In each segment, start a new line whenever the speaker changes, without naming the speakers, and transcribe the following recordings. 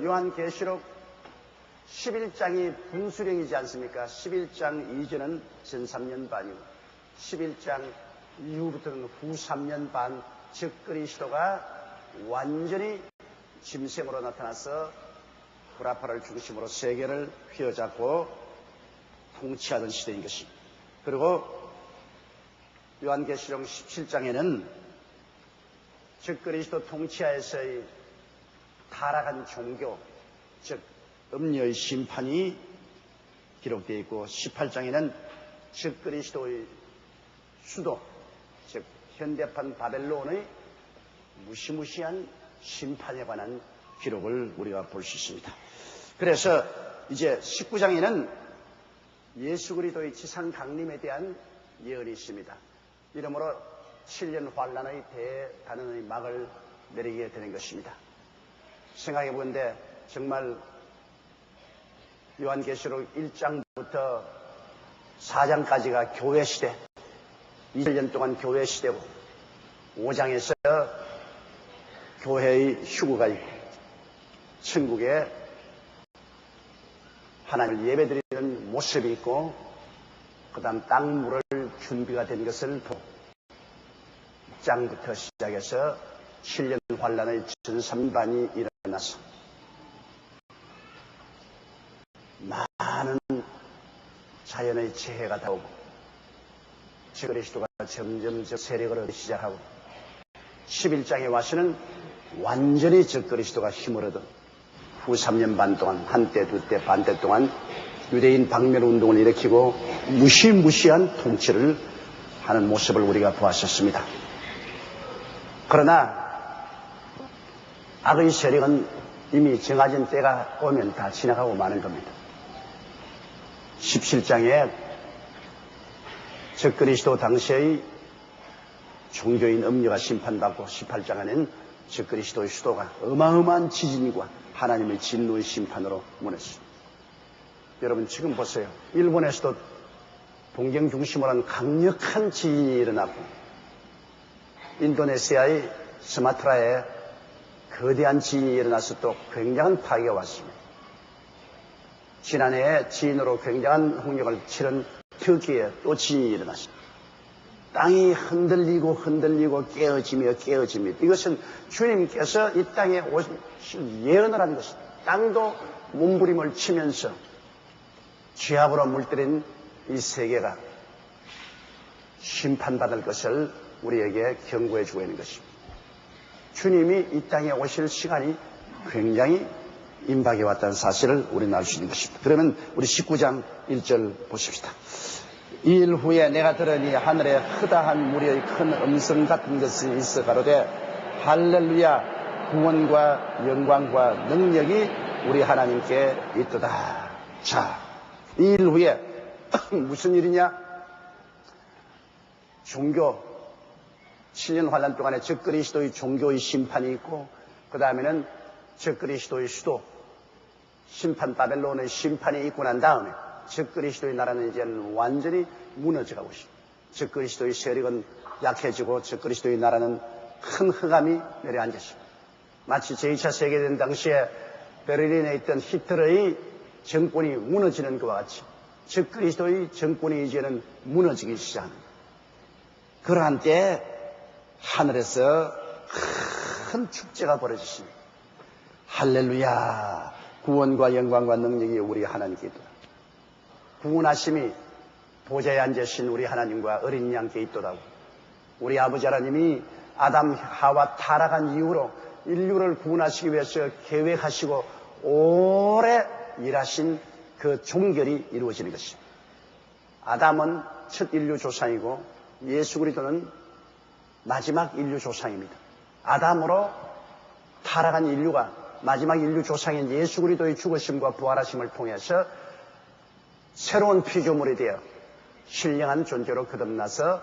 요한계시록 11장이 분수령이지 않습니까? 11장 이전은 전 3년 반이고 11장 이후부터는 후 3년 반, 즉 그리스도가 완전히 짐승으로 나타나서 구라파를 중심으로 세계를 휘어잡고 통치하던 시대인 것입니다. 그리고 요한계시록 17장에는 즉 그리스도 통치하에서의 타락한 종교, 즉 음녀의 심판이 기록되어 있고 18장에는 즉 그리스도의 수도, 즉 현대판 바벨론의 무시무시한 심판에 관한 기록을 우리가 볼 수 있습니다. 그래서 이제 19장에는 예수 그리스도의 지상 강림에 대한 예언이 있습니다. 이러므로 7년 환란의 대단원의 막을 내리게 되는 것입니다. 생각해 보건대 정말 요한계시록 1장부터 4장까지가 교회 시대, 20년 동안 교회 시대고 5장에서 교회의 휴거가 있고 천국에 하나님을 예배드리는 모습이 있고 그 다음 땅 물을 준비가 된 것을 보고 6장부터 시작해서 7년 환란의 전산반이 일어나서 많은 자연의 재해가 나오고 즉 그리스도가 점점 세력을 얻기 시작하고 11장에 와서는 완전히 즉 그리스도가 힘을 얻은 후 3년 반 동안 한때 두때 반때 동안 유대인 박멸 운동을 일으키고 무시무시한 통치를 하는 모습을 우리가 보았었습니다. 그러나 악의 세력은 이미 정해진 때가 오면 다 지나가고 마는 겁니다. 17장에 즉 그리스도 당시의 종교인 음녀가 심판받고 18장에는 즉 그리스도의 수도가 어마어마한 지진과 하나님의 진노의 심판으로 무너졌습니다. 여러분 지금 보세요. 일본에서도 동경 중심으로 한 강력한 지진이 일어났고 인도네시아의 스마트라에 거대한 지진이 일어나서 또 굉장한 파괴가 왔습니다. 지난해에 지진으로 굉장한 홍역을 치른 터키에 또 지진이 일어났습니다. 땅이 흔들리고 깨어지며 이것은 주님께서 이 땅에 오실 예언을 한 것입니다. 땅도 몸부림을 치면서 죄악으로 물들인 이 세계가 심판받을 것을 우리에게 경고해 주고 있는 것입니다. 주님이 이 땅에 오실 시간이 굉장히 임박해 왔다는 사실을 우리는 알 수 있는 것입니다. 그러면 우리 19장 1절 보십시다. 이 일 후에 내가 들으니 하늘에 흐다한 무리의 큰 음성 같은 것이 있어 가로되 할렐루야 구원과 영광과 능력이 우리 하나님께 있도다. 자, 이 일 후에 무슨 일이냐? 종교 7년 환란 동안에 즉 그리스도의 종교의 심판이 있고 그 다음에는 즉 그리스도의 수도 심판 바벨론의 심판이 있고 난 다음에 즉 그리스도의 나라는 이제는 완전히 무너져가고 있습니다. 즉 그리스도의 세력은 약해지고 즉 그리스도의 나라는 큰 흑암이 내려앉았습니다. 마치 제2차 세계대전 당시에 베를린에 있던 히틀러의 정권이 무너지는 것과 같이 즉 그리스도의 정권이 이제는 무너지기 시작합니다. 그러한 때에 하늘에서 큰 축제가 벌어졌습니다. 할렐루야 구원과 영광과 능력이 우리 하나님께 있도다. 구원하심이 보좌에 앉으신 우리 하나님과 어린 양께 있도다고. 우리 아버지 하나님이 아담 하와 타락한 이후로 인류를 구원하시기 위해서 계획하시고 오래 일하신 그 종결이 이루어지는 것입니다. 아담은 첫 인류 조상이고 예수 그리스도는 마지막 인류 조상입니다. 아담으로 타락한 인류가 마지막 인류 조상인 예수 그리스도의 죽으심과 부활하심을 통해서 새로운 피조물이 되어 신령한 존재로 거듭나서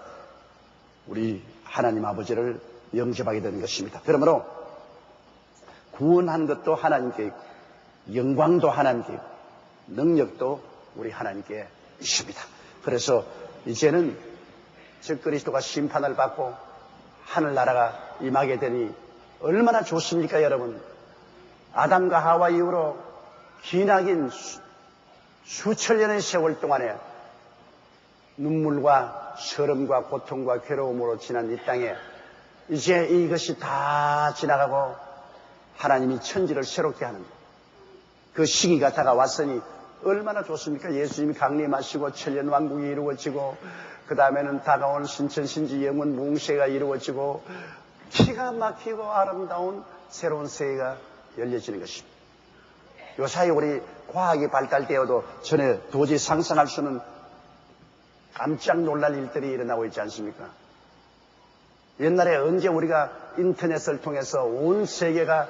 우리 하나님 아버지를 영접하게 되는 것입니다. 그러므로 구원한 것도 하나님께 있고 영광도 하나님께 있고 능력도 우리 하나님께 있습니다. 그래서 이제는 즉 그리스도가 심판을 받고 하늘나라가 임하게 되니 얼마나 좋습니까 여러분? 아담과 하와 이후로 기나긴 수천 년의 세월 동안에 눈물과 서름과 고통과 괴로움으로 지난 이 땅에 이제 이것이 다 지나가고 하나님이 천지를 새롭게 하는 그 시기가 다가왔으니 얼마나 좋습니까? 예수님이 강림하시고 천년왕국이 이루어지고 그 다음에는 다가온 신천신지 영원 무궁세가 이루어지고 기가 막히고 아름다운 새로운 세계가 열려지는 것입니다. 요사이 우리 과학이 발달되어도 전에 도저히 상상할 수는 깜짝 놀랄 일들이 일어나고 있지 않습니까? 옛날에 언제 우리가 인터넷을 통해서 온 세계가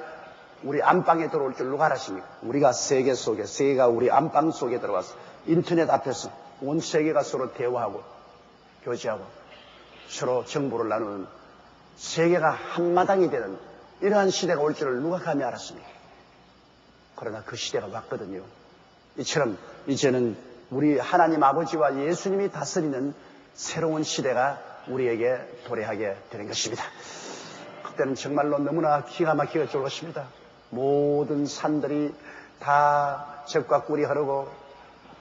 우리 안방에 들어올 줄 누가 알았습니까? 우리가 세계 속에, 세계가 우리 안방 속에 들어와서 인터넷 앞에서 온 세계가 서로 대화하고 교제하고 서로 정보를 나누는 세계가 한마당이 되는 이러한 시대가 올 줄을 누가 감히 알았습니까? 그러나 그 시대가 왔거든요. 이처럼 이제는 우리 하나님 아버지와 예수님이 다스리는 새로운 시대가 우리에게 도래하게 되는 것입니다. 그때는 정말로 너무나 기가 막히게 좋을 것입니다. 모든 산들이 다 젖과 꿀이 흐르고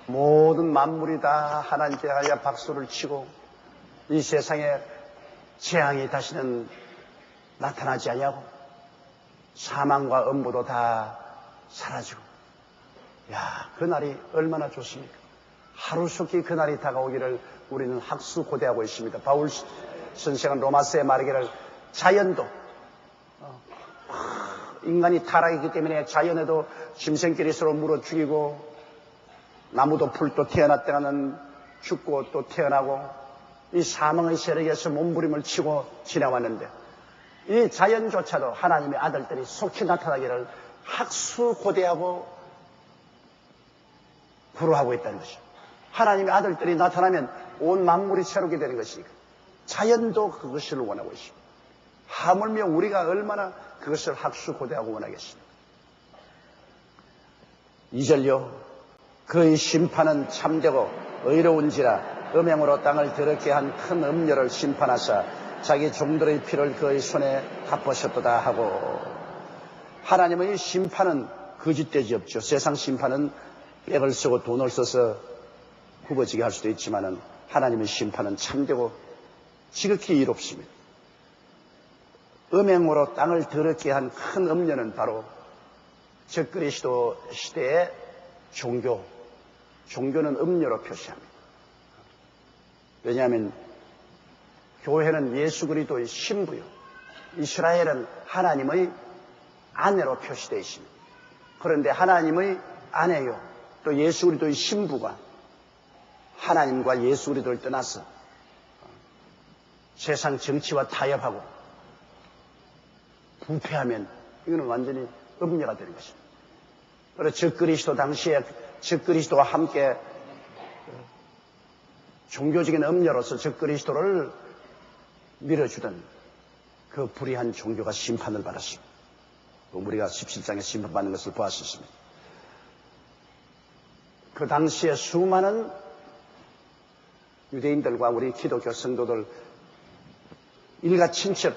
모든 만물이 다 하나님께 하여 박수를 치고 이 세상에 재앙이 다시는 나타나지 아니하고 사망과 음부도 다 사라지고 그날이 얼마나 좋습니까? 하루속히 그날이 다가오기를 우리는 학수고대하고 있습니다. 바울 선생은 로마서에 말하기를 자연도 인간이 타락했기 때문에 자연에도 짐승끼리 서로 물어 죽이고 나무도 풀도 태어났다가는 죽고 또 태어나고 이 사망의 세력에서 몸부림을 치고 지나왔는데 이 자연조차도 하나님의 아들들이 속히 나타나기를 학수고대하고 구루하고 있다는 것이죠. 하나님의 아들들이 나타나면 온 만물이 새롭게 되는 것이니까 자연도 그것을 원하고 있습니다. 하물며 우리가 얼마나 그것을 학수고대하고 원하겠습니까? 2절요. 그의 심판은 참되고 의로운지라 음행으로 땅을 더럽게 한 큰 음녀를 심판하사 자기 종들의 피를 그의 손에 갚으셨도다 하고 하나님의 심판은 거짓되지 없죠. 세상 심판은 백을 쓰고 돈을 써서 굽어지게 할 수도 있지만은 하나님의 심판은 참되고 지극히 이롭습니다. 음행으로 땅을 더럽게 한 큰 음녀는 바로 적그리스도 시대의 종교는 음녀로 표시합니다. 왜냐하면 교회는 예수 그리스도의 신부요, 이스라엘은 하나님의 아내로 표시되어 있습니다. 그런데 하나님의 아내요, 또 예수 그리스도의 신부가 하나님과 예수 그리스도를 떠나서 세상 정치와 타협하고 부패하면 이거는 완전히 음녀가 되는 것입니다. 그래서 적그리스도 당시에 적그리스도와 함께 종교적인 음녀로서 적그리스도를 밀어주던 그 불의한 종교가 심판을 받았습니다. 우리가 17장에 심판받는 것을 보았습니다. 그 당시에 수많은 유대인들과 우리 기독교 성도들 일가 친척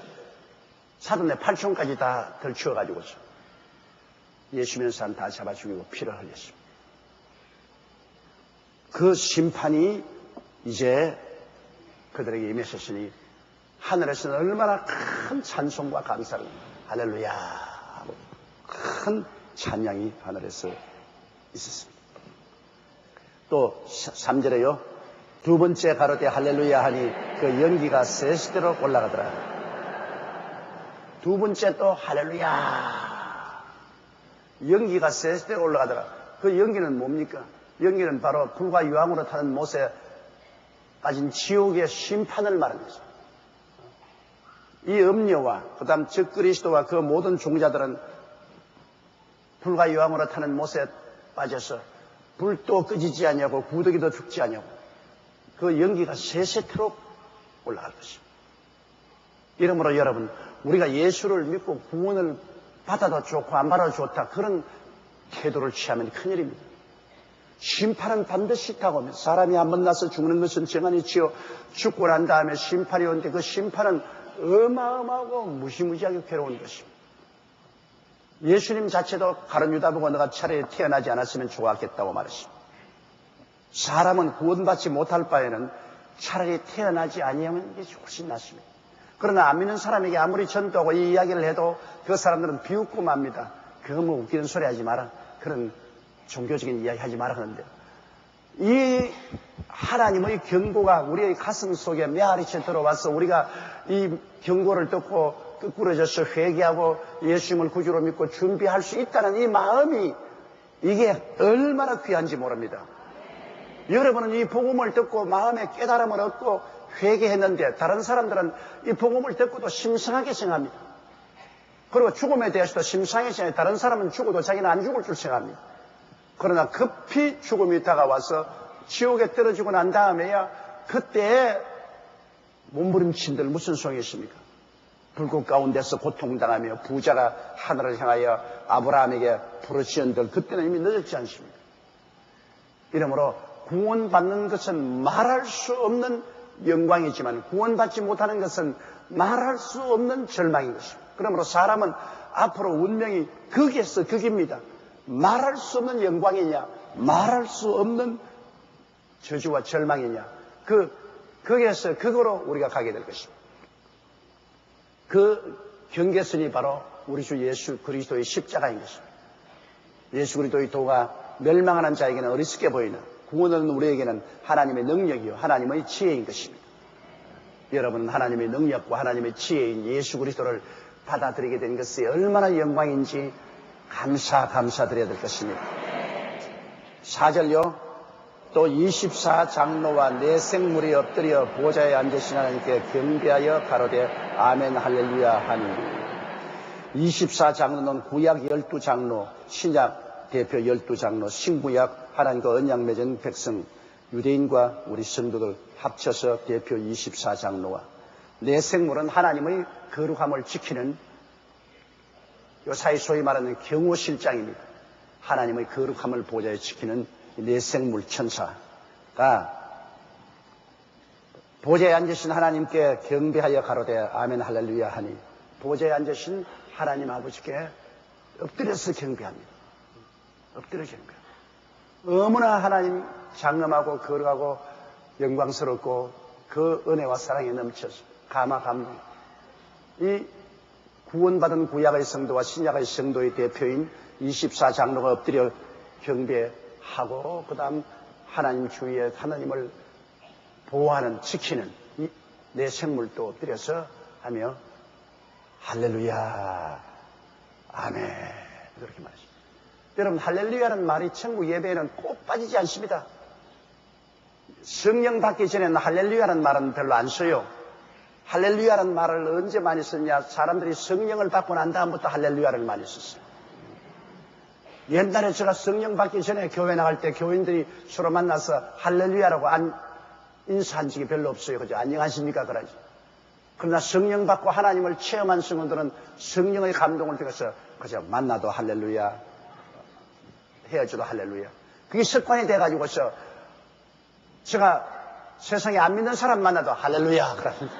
사돈의 8촌까지 다 덜치워가지고서 예수 믿는 사람 다 잡아 죽이고 피를 흘렸습니다. 그 심판이 이제 그들에게 임했으니 하늘에서는 얼마나 큰 찬송과 감사를 할렐루야 하고 큰 찬양이 하늘에서 있었습니다. 또 3절에요. 두 번째 가로되 할렐루야 하니 그 연기가 세시대로 올라가더라. 두 번째 또 할렐루야. 연기가 세시대로 올라가더라. 그 연기는 뭡니까? 연기는 바로 불과 유황으로 타는 못에 빠진 지옥의 심판을 말하는 것입니다. 이 음녀와 그 다음 적그리스도와 그 모든 종자들은 불과 유황으로 타는 못에 빠져서 불도 끄지지 아니하고 구더기도 죽지 아니하고 그 연기가 세세토록 올라갈 것입니다. 이러므로 여러분, 우리가 예수를 믿고 구원을 받아도 좋고 안 받아도 좋다, 그런 태도를 취하면 큰일입니다. 심판은 반드시 있다고. 사람이 한번 나서 죽는 것은 정한이지요. 죽고 난 다음에 심판이 오는데 그 심판은 어마어마하고 무시무시하게 괴로운 것입니다. 예수님 자체도 가룟 유다 보고 너가 차라리 태어나지 않았으면 좋았겠다고 말했습니다. 사람은 구원받지 못할 바에는 차라리 태어나지 아니하면 이게 훨씬 낫습니다. 그러나 안 믿는 사람에게 아무리 전도하고 이 이야기를 해도 그 사람들은 비웃고 맙니다. 그거 뭐 웃기는 소리 하지 마라. 그런 종교적인 이야기 하지 마라 하는데, 이 하나님의 경고가 우리의 가슴 속에 메아리쳐 들어와서 우리가 이 경고를 듣고 끄꾸러져서 회개하고 예수님을 구주로 믿고 준비할 수 있다는 이 마음이, 이게 얼마나 귀한지 모릅니다. 여러분은 이 복음을 듣고 마음에 깨달음을 얻고 회개했는데, 다른 사람들은 이 복음을 듣고도 심상하게 생각합니다. 그리고 죽음에 대해서도 심상하게 생각해요. 다른 사람은 죽어도 자기는 안 죽을 줄 생각합니다. 그러나 급히 죽음이 다가와서 지옥에 떨어지고 난 다음에야 그때에 몸부림친들 무슨 소용이 있습니까? 불꽃 가운데서 고통당하며 부자가 하늘을 향하여 아브라함에게 부르짖은들, 그때는 이미 늦었지 않습니까? 이러므로 구원받는 것은 말할 수 없는 영광이지만 구원받지 못하는 것은 말할 수 없는 절망인 것입니다. 그러므로 사람은 앞으로 운명이 극에서 극입니다. 말할 수 없는 영광이냐, 말할 수 없는 저주와 절망이냐, 극에서 극으로 우리가 가게 될 것입니다. 그 경계선이 바로 우리 주 예수 그리스도의 십자가인 것입니다. 예수 그리스도의 도가 멸망하는 자에게는 어리석게 보이는, 구원은 우리에게는 하나님의 능력이요 하나님의 지혜인 것입니다. 여러분은 하나님의 능력과 하나님의 지혜인 예수 그리스도를 받아들이게 된 것이 얼마나 영광인지 감사드려야 될 것입니다. 4절요. 또 24장로와 네 생물이 엎드려 보좌에 앉으신 하나님께 경배하여 가로되 아멘 할렐루야 하니, 24장로는 구약 12장로, 신약 대표 12장로, 신구약 하나님과 언약 맺은 백성, 유대인과 우리 성도들 합쳐서 대표 24장로와 네 생물은 하나님의 거룩함을 지키는, 요사이 소위 말하는 경호실장입니다. 하나님의 거룩함을 보좌에 지키는 네 생물 천사가 보좌에 앉으신 하나님께 경배하여 가로되 아멘 할렐루야 하니, 보좌에 앉으신 하나님 아버지께 엎드려서 경배합니다. 엎드려 경배합니다. 너무나 하나님 장엄하고 거룩하고 영광스럽고 그 은혜와 사랑에 넘쳐서 감동. 이 구원받은 구약의 성도와 신약의 성도의 대표인 24장로가 엎드려 경배하고, 그 다음 하나님 주위에 하나님을 보호하는, 지키는 이 네 생물도 엎드려서 하며 할렐루야 아멘 그렇게 말하십니다. 여러분, 할렐루야라는 말이 천국 예배에는 꼭 빠지지 않습니다. 성령 받기 전에는 할렐루야라는 말은 별로 안 써요. 할렐루야라는 말을 언제 많이 썼냐? 사람들이 성령을 받고 난 다음부터 할렐루야를 많이 썼어요. 옛날에 제가 성령 받기 전에 교회 나갈 때 교인들이 서로 만나서 할렐루야라고 인사한 적이 별로 없어요. 그죠? 안녕하십니까? 그러지. 그러나 성령 받고 하나님을 체험한 성도들은 성령의 감동을 통해서 그죠? 만나도 할렐루야, 헤어져도 할렐루야. 그게 습관이 돼가지고서 제가 세상에 안 믿는 사람 만나도 할렐루야 그럽니다.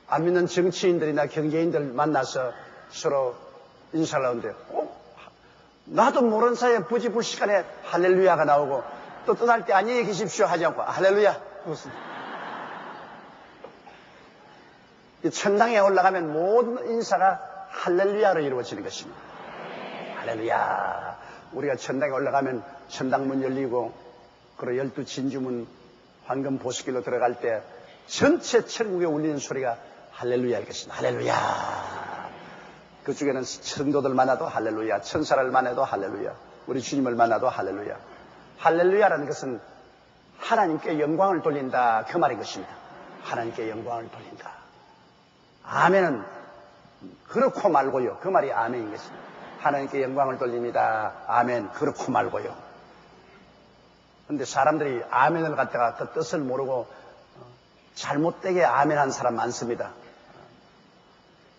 안 믿는 정치인들이나 경제인들 만나서 서로 인사를 하는데 꼭 나도 모르는 사이에 부지불식간에 할렐루야가 나오고, 또 떠날 때 안녕히 계십시오 하지 않고 할렐루야. 천당에 올라가면 모든 인사가 할렐루야로 이루어지는 것입니다. 할렐루야. 우리가 천당에 올라가면 천당문 열리고, 그리고 12진주문 황금 보수길로 들어갈 때 전체 천국에 울리는 소리가 할렐루야일 것입니다. 할렐루야. 그쪽에는 성도들 만나도 할렐루야, 천사를 만나도 할렐루야, 우리 주님을 만나도 할렐루야. 할렐루야라는 것은 하나님께 영광을 돌린다, 그 말인 것입니다. 하나님께 영광을 돌린다. 아멘은 그렇고 말고요, 그 말이 아멘인 것입니다. 하나님께 영광을 돌립니다. 아멘. 그렇고 말고요. 그런데 사람들이 아멘을 갖다가 그 뜻을 모르고 잘못되게 아멘한 사람 많습니다.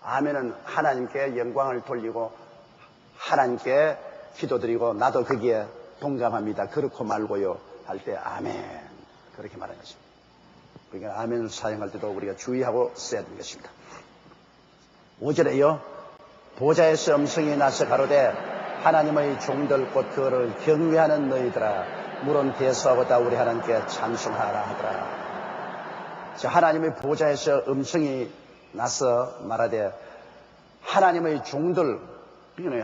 아멘은 하나님께 영광을 돌리고 하나님께 기도드리고 나도 거기에 동감합니다. 그렇고 말고요 할 때 아멘 그렇게 말하는 것입니다. 그러니까 아멘을 사용할 때도 우리가 주의하고 써야 되는 것입니다. 5절에요. 보좌에서 음성이 나서 가로되 하나님의 종들 곧 그를 경외하는 너희들아 물은 대수하고다 우리 하나님께 찬송하라 하더라. 자, 하나님의 보좌에서 음성이 나서 말하되 하나님의 종들,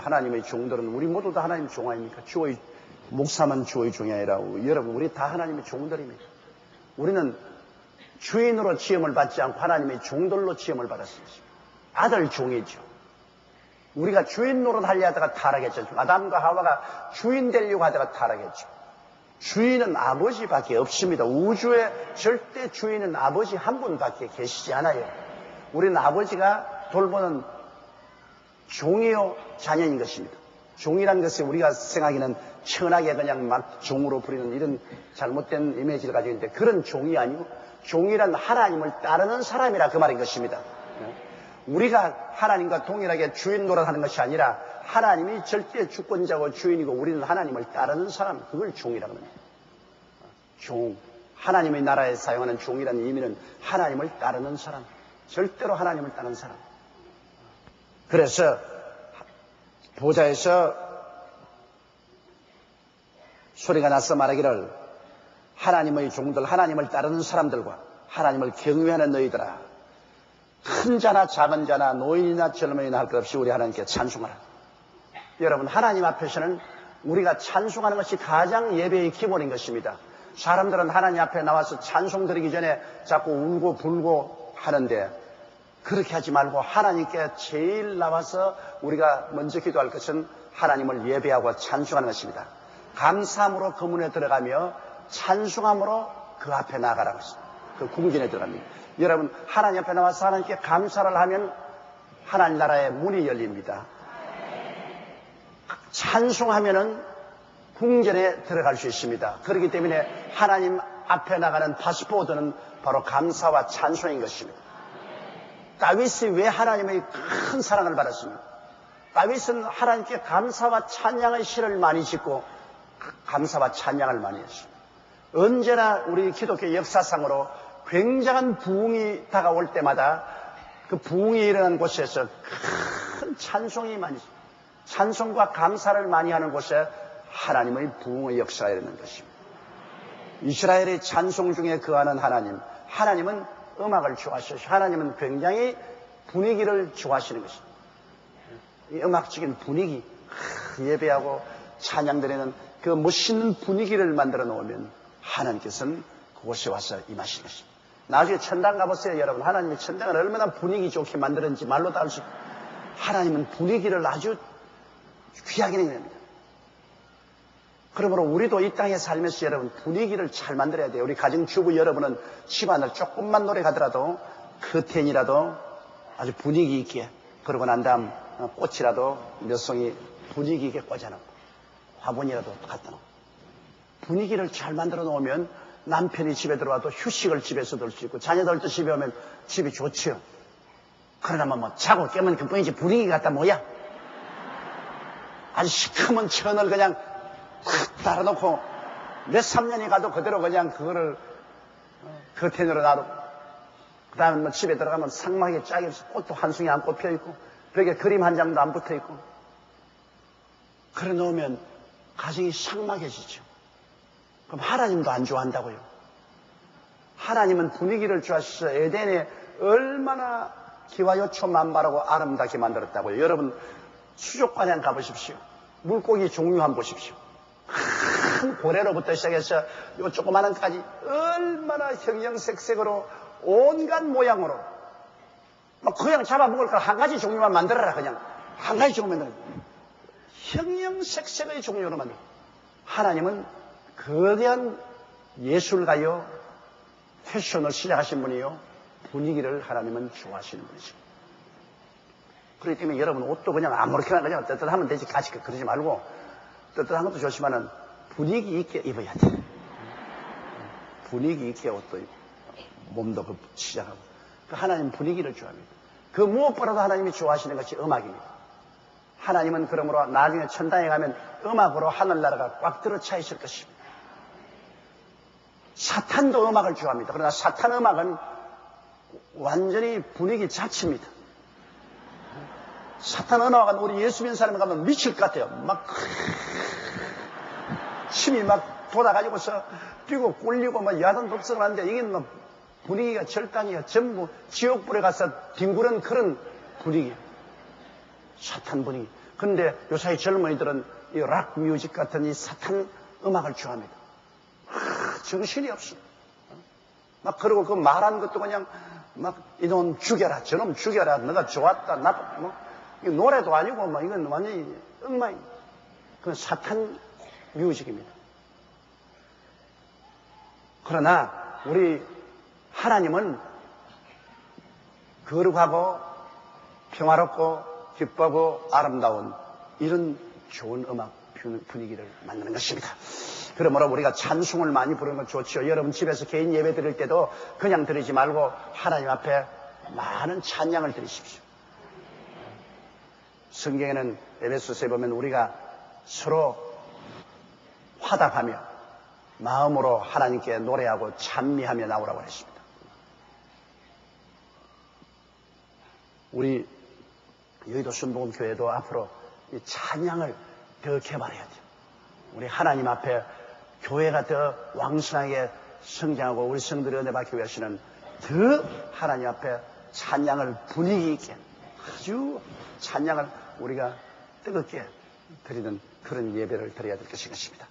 하나님의 종들은 우리 모두 다 하나님의 종 아닙니까? 주의 목사만 주의 종이 아니라 여러분 우리 다 하나님의 종들입니다. 우리는 주인으로 지음을 받지 않고 하나님의 종들로 지음을 받았습니다. 아들 종이죠. 우리가 주인 노릇하려 하다가 타락했죠. 아담과 하와가 주인 되려고 하다가 타락했죠. 주인은 아버지밖에 없습니다. 우주의 절대 주인은 아버지 한 분밖에 계시지 않아요. 우리는 아버지가 돌보는 종이요 자녀인 것입니다. 종이라는 것이 우리가 생각하기는 천하게 그냥 막 종으로 부리는 이런 잘못된 이미지를 가지고 있는데 그런 종이 아니고 종이란 하나님을 따르는 사람이라 그 말인 것입니다. 우리가 하나님과 동일하게 주인 노릇하는 것이 아니라 하나님이 절대 주권자고 주인이고 우리는 하나님을 따르는 사람, 그걸 종이라고 합니다. 종, 하나님의 나라에 사용하는 종이라는 의미는 하나님을 따르는 사람, 절대로 하나님을 따르는 사람. 그래서 보좌에서 소리가 나서 말하기를 하나님의 종들, 하나님을 따르는 사람들과 하나님을 경외하는 너희들아 큰 자나 작은 자나 노인이나 젊은이나 할 것 없이 우리 하나님께 찬송하라. 여러분 하나님 앞에서는 우리가 찬송하는 것이 가장 예배의 기본인 것입니다. 사람들은 하나님 앞에 나와서 찬송 드리기 전에 자꾸 울고 불고 하는데 그렇게 하지 말고 하나님께 제일 나와서 우리가 먼저 기도할 것은 하나님을 예배하고 찬송하는 것입니다. 감사함으로 그 문에 들어가며 찬송함으로 그 앞에 나아가라고 했습니다. 그 궁전에 들어갑니다. 여러분 하나님 앞에 나와서 하나님께 감사를 하면 하나님 나라의 문이 열립니다. 찬송하면은 궁전에 들어갈 수 있습니다. 그렇기 때문에 하나님 앞에 나가는 파스포드는 바로 감사와 찬송인 것입니다. 다윗이 왜 하나님의 큰 사랑을 받았습니까? 다윗은 하나님께 감사와 찬양의 시를 많이 짓고 감사와 찬양을 많이 했습니다. 언제나 우리 기독교 역사상으로 굉장한 부흥이 다가올 때마다 그 부흥이 일어난 곳에서 큰 찬송이 많이 있습니다. 찬송과 감사를 많이 하는 곳에 하나님의 부흥의 역사가 일어난 것입니다. 이스라엘의 찬송 중에 거하는 하나님, 하나님은 음악을 좋아하시죠. 하나님은 굉장히 분위기를 좋아하시는 것입니다. 이 음악적인 분위기, 예배하고 찬양드리는 그 멋있는 분위기를 만들어 놓으면 하나님께서는 그곳에 와서 임하시는 것입니다. 나중에 천당 가보세요, 여러분. 하나님이 천당을 얼마나 분위기 좋게 만들었는지 말로 다 알 수 있습니다. 하나님은 분위기를 아주 귀하게 내립니다. 그러므로 우리도 이 땅에 살면서 여러분 분위기를 잘 만들어야 돼요. 우리 가정주부 여러분은 집안을 조금만 노력하더라도 커튼이라도 아주 분위기 있게 그러고 난 다음 꽃이라도 몇 송이 분위기 있게 꽂아놓고 화분이라도 갖다 놓고 분위기를 잘 만들어 놓으면 남편이 집에 들어와도 휴식을 집에서 들 수 있고 자녀들도 집에 오면 집이 좋지요. 그러나 뭐 자고 깨면 그뿐이지 분위기 같다 뭐야. 아주 시커먼 천을 그냥 탁 달아놓고 몇 3년이 가도 그대로 그냥 그거를 커튼으로 놔두고 그 다음에 뭐 집에 들어가면 상막에 짝이 없이 꽃도 한 송이 안 꼽혀있고 벽에 그림 한 장도 안 붙어있고 그래 놓으면 가정이 삭막해지죠. 그럼 하나님도 안 좋아한다고요. 하나님은 분위기를 좋아하셔서 에덴에 얼마나 기와요초 만발하고 아름답게 만들었다고요. 여러분 수족관에 가보십시오. 물고기 종류 한번 보십시오. 큰 고래로부터 시작해서 요 조그마한 까지 얼마나 형형색색으로 온갖 모양으로 막 그냥 잡아먹을 걸 한 가지 종류만 만들어라. 그냥 한 가지 종류 만들어라. 형형색색의 종류로 만들어. 하나님은 거대한 예술가요 패션을 시작하신 분이요 분위기를 하나님은 좋아하시는 분이십니다. 그렇기 때문에 여러분 옷도 그냥 아무렇게나 그냥 떳떳하면 되지 같이 그러지 말고 떳떳한 것도 좋지만은 분위기 있게 입어야 돼. 분위기 있게 옷도 입고 몸도 그 시작하고 그 하나님 분위기를 좋아합니다. 그 무엇보다도 하나님이 좋아하시는 것이 음악입니다. 하나님은 그러므로 나중에 천당에 가면 음악으로 하늘나라가 꽉 들어차 있을 것입니다. 사탄도 음악을 좋아합니다. 그러나 사탄 음악은 완전히 분위기 자체입니다. 사탄 언어가 우리 예수 믿는 사람이 가면 미칠 것 같아요. 막 침이 막 돋아가지고서 뛰고 꿀리고 막 야단법석을 하는데 이게 막 분위기가 절단이야. 전부 지옥불에 가서 뒹구는 그런 분위기. 사탄 분위기. 근데 요새 젊은이들은 이 락 뮤직 같은 이 사탄 음악을 좋아합니다. 정신이 없어. 막 그러고 그 말하는 것도 그냥 막 이놈 죽여라, 저놈 죽여라, 너가 좋았다, 나빠. 뭐 이 노래도 아니고 막 이건 완전히 엉망이. 그건 사탄 뮤직입니다. 그러나 우리 하나님은 거룩하고 평화롭고 기쁘고 아름다운 이런 좋은 음악 분위기를 만드는 것입니다. 그러므로 우리가 찬송을 많이 부르는 건 좋죠. 여러분 집에서 개인 예배 드릴 때도 그냥 드리지 말고 하나님 앞에 많은 찬양을 드리십시오. 성경에는 에베소서에 보면 우리가 서로 화답하며 마음으로 하나님께 노래하고 찬미하며 나오라고 했습니다. 우리 여의도 순복음교회도 앞으로 이 찬양을 더 개발해야 돼요. 우리 하나님 앞에 교회가 더 왕성하게 성장하고 우리 성들이 은혜 받기 위해서는 더 하나님 앞에 찬양을 분위기 있게 아주 찬양을 우리가 뜨겁게 드리는 그런 예배를 드려야 될 것인 것입니다.